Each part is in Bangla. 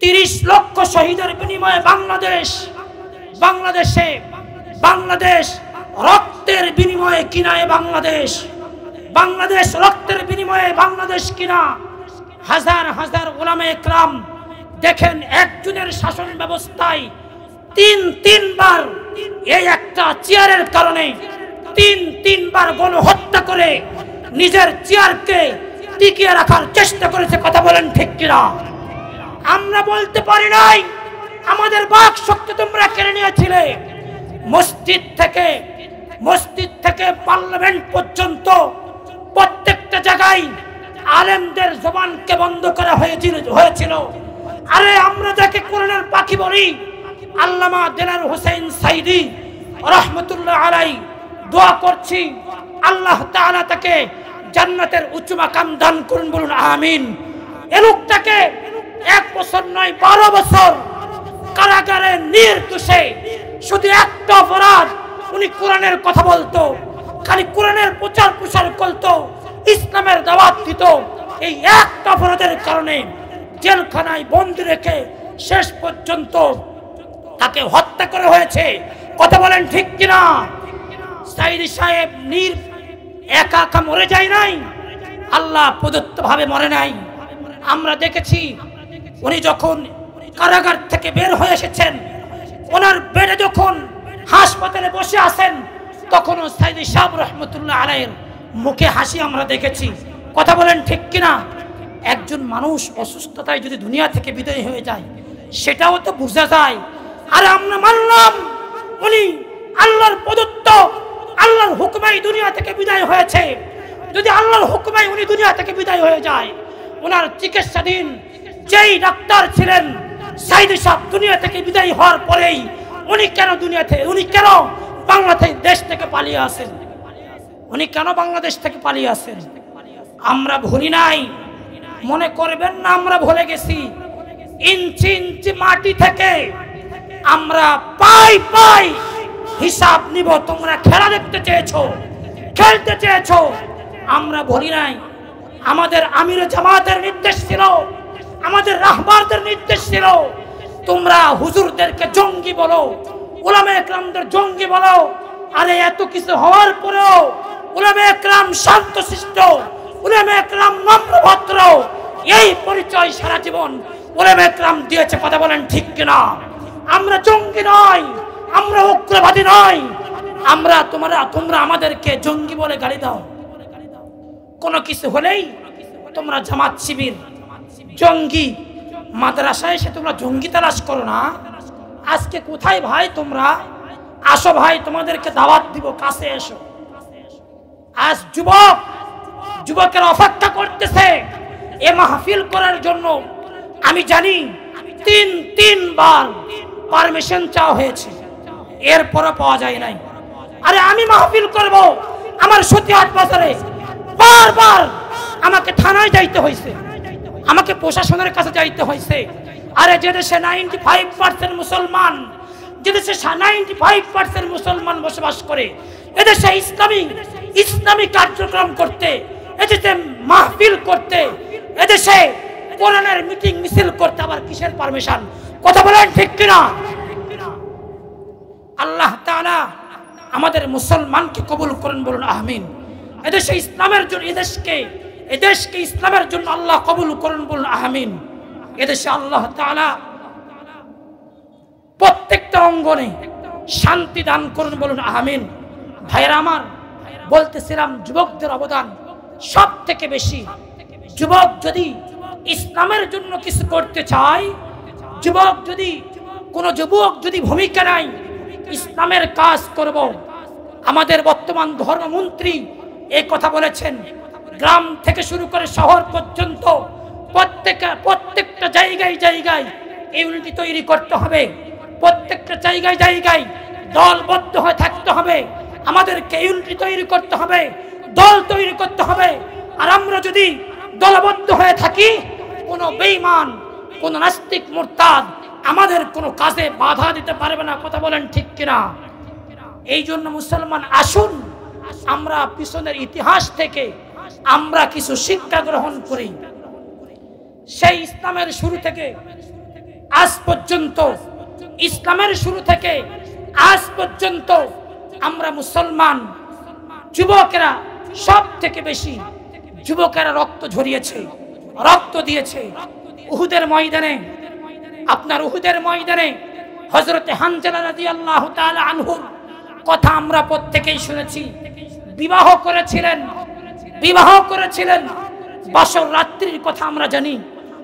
30 লক্ষ শহীদের বিনিময়ে বাংলাদেশ রক্তের বিনিময়ে কিনা বাংলাদেশ রক্তের বিনিময়ে বাংলাদেশ কিনা। হাজার হাজার উলামায়ে কেরাম দেখেন একজনের শাসন ব্যবস্থায় তিনবার এই একটা চেয়ারের কারণে তিনবার গণহত্যা করে নিজের চেয়ারকে টিকিয়ে রাখার চেষ্টা করেছে। কথা বলেন ঠিক কিনা? আমরা বলতে পারি নাই আমাদের বাক শক্তি তোমরা কেড়ে নিয়েছিলে। মসজিদ থেকে পার্লামেন্ট পর্যন্ত প্রত্যেকটা জায়গায় আলেমদের জবানকে বন্ধ করা হয়েছিল। আরে আমরা যাকে কোরআনের পাখি বলি, আল্লামা দেলার হোসেন সাইদি রহমতুল্লাহ আলাই, দোয়া করছি আল্লাহ তাআলা তাকে জান্নাতের উচ্চ মাকাম দান করুন, বলুন আমিন। এ লোকটাকে 1 বছর নয় 12 বছর কারাগারে নির্দোষে, শুধু একটা অপরাধ, উনি কোরআনের কথা বলতো, খালি কোরআনের প্রচার প্রসার করতো, ইসলামের দাওয়াত দিত। এই একটা অপরাধের কারণে জেলখানায় বন্দী রেখে শেষ পর্যন্ত তাকে হত্যা করা হয়েছে। কথা বলেন ঠিক কিনা? সাইদি সাহেব একা মরে যায় নাই, আল্লাহ প্রদত্ত ভাবে মরে নাই। আমরা দেখেছি উনি যখন কারাগার থেকে বের হয়ে এসেছেন, ওনার বেডে যখন হাসপাতালে বসে আছেন, তখন সাইদি সাহেব রহমতুল্লাহ আলাইহির মুখে হাসি আমরা দেখেছি। কথা বলেন ঠিক কিনা? একজন মানুষ অসুস্থতায় যদি দুনিয়া থেকে বিদায় হয়ে যায়, সেটাও তো বোঝা যায়। আর আমরা মানলাম উনি আল্লাহর প্রদত্ত, আল্লাহর হুকুমেই দুনিয়া থেকে বিদায় হয়েছে। যদি আল্লাহর হুকুমেই উনি দুনিয়া থেকে বিদায় হয়ে যায়, ওনার চিকিৎসাধীন যেই ডাক্তার ছিলেন সাইদি সাহেব দুনিয়া থেকে বিদায় হওয়ার পরেই উনি কেন বাংলাদেশ থেকে পালিয়ে আসেন? উনি কেন বাংলাদেশ থেকে পালিয়ে আসেন? আমরা ভুলি নাই, মনে করবেন না আমরা ভুলে গেছি। ইঞ্চি ইঞ্চি মাটি থেকে আমরা পাই হিসাব নিব। তোমরা খেলা দেখতে চেয়েছো, খেলতে চেয়েছো, আমরা ভুলি নাই। আমাদের আমির জামাতের নির্দেশ ছিল, আমাদের রাহবারদের নির্দেশ ছিল, তোমরা হুজুরদেরকে জঙ্গি বলো, উলামায়ে কেরামদের জঙ্গি বলো। আরে এত কিছু হওয়ার পরেও উলামায়ে কেরাম শান্তশিষ্ট, উলামায়ে কেরাম নম্রভদ্র, এই পরিচয় সারা জীবন উলামায়ে কেরাম দিয়েছে। কথা বলেন ঠিক কিনা? আমরা জঙ্গি নয়, আমরা উগ্রবাদী নয়। তোমরা আমাদেরকে জঙ্গি বলে গালি দাও, কোনো কিছু হলেই তোমরা জামাত শিবির জঙ্গি, মাদ্রাসায় এসে তোমরা জঙ্গি তালাশ করো না। আজকে কোথায় ভাই তোমরা? আসো ভাই, তোমাদেরকে দাওয়াত দিব, কাছে এসো। আজ যুবকের অপেক্ষা করতেছে এ মাহফিল করার জন্য। আমি জানি তিনবার পারমিশন চাওয়া হয়েছে, এরপরও পাওয়া যায় নাই। আরে আমি মাহফিল করব, আমার সতীহাট বাজারে বারবার আমাকে থানায় যাইতে হয়েছে, আমাকে প্রশাসনের কাছে যাইতে হয়েছে। আরে যে দেশে 95% মুসলমান, যে দেশে 95% মুসলমান বসবাস করে, এদেশে ইসলামী কার্যক্রম করতে, এদেশে মাহফিল করতে, এদেশে কোরআনের মিটিং মিছিল করতে আবার কিসের পারমিশন? কথা বলেন ঠিক কিনা? আল্লাহ তাআলা আমাদের মুসলমানকে কবুল করেন, বলুন আমিন। এদেশে ইসলামের জন্য, এদেশকে ইসলামের জন্য আল্লাহ কবুল করেন, বলুন আমিন। এদেশে আল্লাহ তাআলা প্রত্যেকটা অঙ্গনে শান্তি দান করুন, বলুন আমিন। ভাইরা আমার, বলতেছিলাম যুবকদের অবদান সব থেকে বেশি। যুবক যদি ইসলামের জন্য কিছু করতে চায়, কোনো যুবক যদি ভূমিকা নাই ইসলামের কাজ করব। আমাদের বর্তমান ধর্মমন্ত্রী এই কথা বলেছেন, গ্রাম থেকে শুরু করে শহর পর্যন্ত প্রত্যেকটা জায়গায় ইউনিটি তৈরি করতে হবে, প্রত্যেকটা জায়গায় দলবদ্ধ হয়ে থাকতে হবে। আমাদেরকে ইউনিটি তৈরি করতে হবে, দল তৈরি করতে হবে। আর আমরা যদি দলবদ্ধ হয়ে থাকি, কোনো বেঈমান, কোন নাস্তিক মুরতাদ আমাদের কোনো কাজে বাধা দিতে পারবে না। কথা বলেন ঠিক কিনা? এই জন্য মুসলমান, আসুন আমরা পিছনের ইতিহাস থেকে আমরা কিছু শিক্ষা গ্রহণ করি। সেই ইসলামের শুরু থেকে আজ পর্যন্ত ইসলামের শুরু থেকে আজ পর্যন্ত আমরা মুসলমান যুবকেরা সব থেকে বেশি যুবকেরা রক্ত ঝরিয়েছে, রক্ত দিয়েছে। উহুদের ময়দানে, আপনার উহুদের ময়দানে হযরতে হানজালা রাদিয়াল্লাহু তাআলা আনহুর কথা আমরা প্রত্যেকেই শুনেছি। বিবাহ করেছিলেন, বাসর রাত্রির কথা আমরা জানি।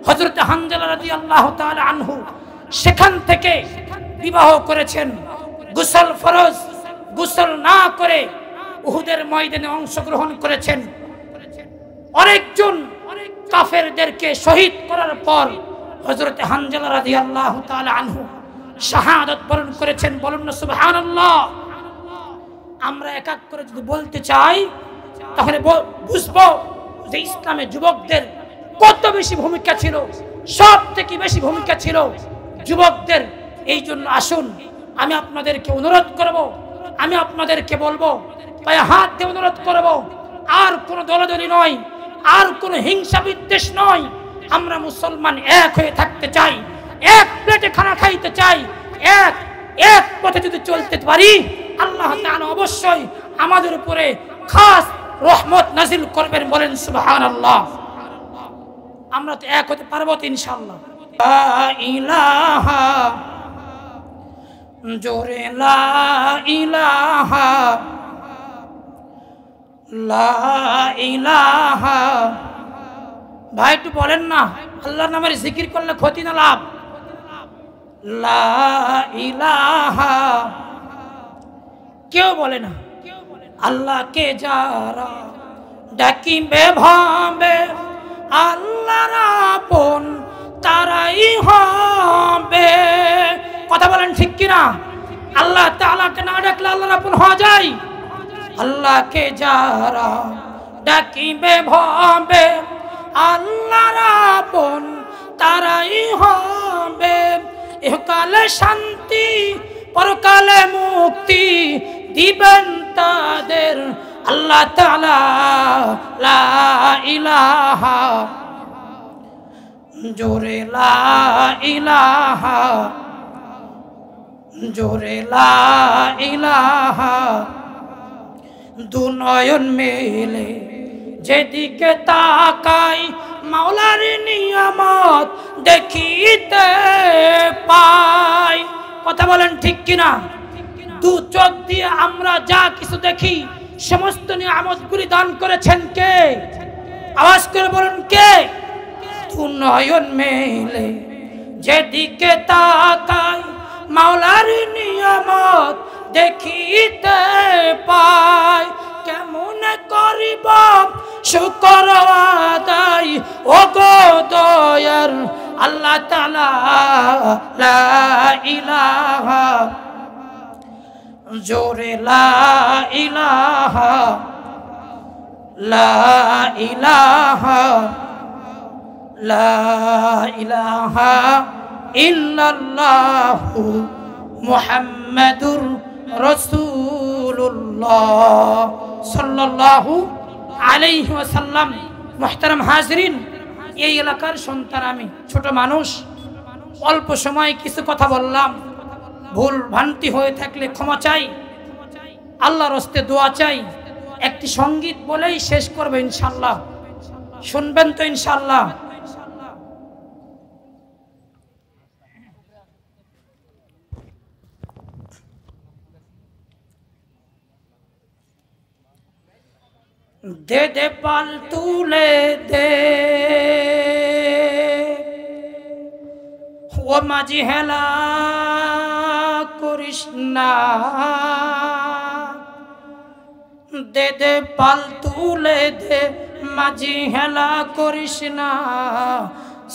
হযরতে হানজালা রাদিয়াল্লাহু তাআলা আনহু সেখান থেকে বিবাহ করেছেন। গোসল ফরজ, গোসল না করে উহুদের ময়দানে অংশগ্রহণ করেছেন। অনেকজন কাফেরদেরকে শহীদ করার পর হযরতে হানজালা রাদিয়াল্লাহু তাআলা আনহু শাহাদাত বরণ করেছেন। বলুন না সুবহানাল্লাহ। আমরা এক এক করে যদি বলতে চাই তাহলে বুঝবো যে ইসলামে যুবকদের কত বেশি ভূমিকা ছিল। সব থেকে বেশি ভূমিকা ছিল যুবকদের। এই জন্য আসুন, আমি আপনাদেরকে অনুরোধ করব, আমি আপনাদেরকে বলবো, পায়ে হাত দিয়ে অনুরোধ করব, আর কোনো দলাদলি নয়, আর কোনো হিংসা বিদ্বেষ নয়। আমরা মুসলমান এক হয়ে থাকতে চাই, এক প্লেটে খানা খাইতে চাই, এক পথে যদি চলতে পারি আল্লাহ তাআলা অবশ্যই আমাদের উপরে খাস রহমত নাজিল করবেন। বলেন সুবহানাল্লাহ। আমরা তো এক হতে পারবো তো ইনশাআল্লাহ। লা ইলাহা, জোরে লা ইলাহা, লা ইলাহা। ভাই একটু বলেন না, আল্লাহর নামের জিকির করলে ক্ষতি না লাভ? লা ইলাহা। কেউ বলে না। আল্লাহকে যারা ডাকিবে ভাবে আল্লাহর আপন তারাই হবে। কথা বলেন ঠিক কিনা? আল্লাহ তাআলাকে না ডাকলে আল্লাহর আপন হওয়া যায়? আল্লাহকে যারা ডাকিবে ভাবে আল্লাহর আপন তারাই হবে। ইহকালে শান্তি পরকালে মুক্তি দিবেন তাদের আল্লাহ তাআলা। লা ইলাহা, জোরে লা ইলাহা, জোরে লা ইলাহা। দু নয়ন মেলে যেদিকে তাকাই মাওলার নিয়ামত দেখিতে পাই। কথা বলেন ঠিক কিনা? দু চোখ দিয়ে আমরা যা কিছু দেখি সমস্ত নিয়ামতগুলি দান করেছেন কে? আওয়াজ করে বলুন কে? দু নয়ন মেলে যেদিকে তাকাই মাওলার নিয়ামত দেখিতে পাই। কেমন করিব শুকর আদায় ও গো দয়ার আল্লাহ তাআলা। লা ইলাহা, জোরে লা ইলাহা, লা ইলাহা, লা ইলাহা ইল্লাল্লাহু মুহাম্মাদুর রাসূলুল্লাহ সাল্লাল্লাহু আলাইহি ওয়াসাল্লাম। মুহতারাম হাজরিন, এই এলাকার সন্তান আমি, ছোট মানুষ, অল্প সময় কিছু কথা বললাম। ভুল ভ্রান্তি হয়ে থাকলে ক্ষমা চাই, আল্লাহর হস্তে দোয়া চাই। একটি সঙ্গীত বলেই শেষ করবো ইনশাআল্লাহ। শুনবেন তো ইনশাআল্লাহ? দে দে পাল তুলে দে ও মাঝি হেলা করিস না। দে দে পাল তুলে দে মাঝি হেলা করিস না।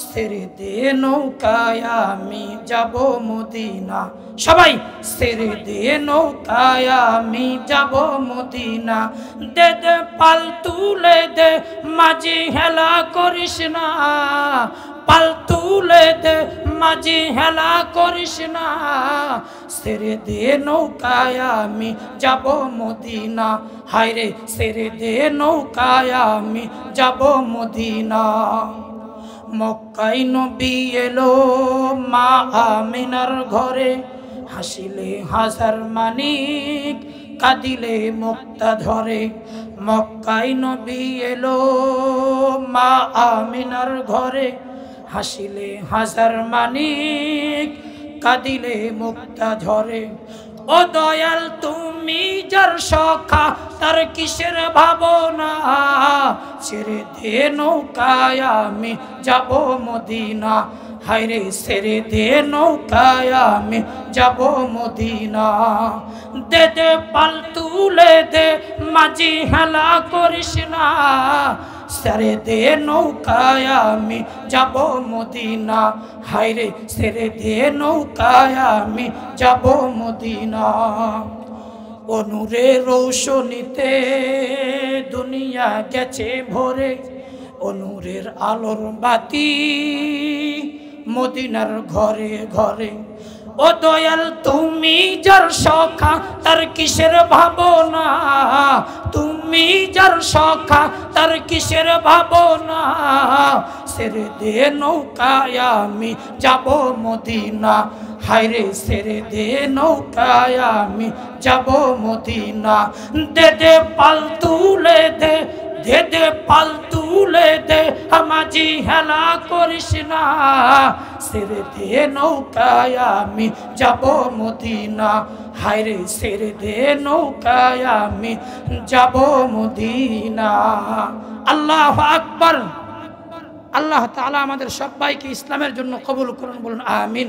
ছেড়ে দে নৌকায় আমি যাব মদিনা। সবাই ছেড়ে দে নৌকায় আমি যাব মদিনা। দে দে পাল তুলে দে মাঝি হেলা করিস না। পাল তুলে দে মাঝি হেলা করিস না। ছেড়ে দে নৌকায় আমি যাব মদিনা। হায় রে ছেড়ে দে নৌকায় আমি যাব মদিনা। মক্কায় নবী এলো মা আমিনার ঘরে, হাসিলে হাজার মানিক কাঁদিলে মুক্তা ধরে। মক্কায় নবী এলো মা আমিনার ঘরে, হাসিলে হাজার মানিক কাঁদিলে মুক্তা ঝরে। ও দয়াল তুমি যার সখা তার কিসের ভাবনা, ছেড়ে দে নৌকায় আমি যাব মদিনা, হায়রে ছেড়ে দে নৌকায় আমি যাব মদিনা। দে দে পাল তুলে দে মাঝি হেলা করিস না, ছেড়ে দে নৌকায় আমি যাব মদিনা, হায়রে ছেড়ে দে নৌকায় আমি যাব মদিনা। ও নূরের রৌশনীতে দুনিয়া গেছে ভরে, ও নূরের আলোর বাতি মদিনার ঘরে ঘরে। ও দয়াল তুমি যার সখা তার কিসের ভাবনা, তুমি যার সখা তার কিসের ভাবনা, ছেড়ে দে নৌকায় আমি যাব মদিনা, হায়রে ছেড়ে দে নৌকায় আমি যাব মদিনা। দে দে পাল তুলে দে, দে দে পাল তুলে দে মাঝি হেলা করিস না, ছেড়ে দে নৌকায় আমি যাব মদিনা, হায়রে ছেড়ে দে নৌকায় আমি যাব মদিনা। আল্লাহু আকবার। আল্লাহ তাআলা আমাদের সবাইকে ইসলামের জন্য কবুল করুন, বলুন আমিন।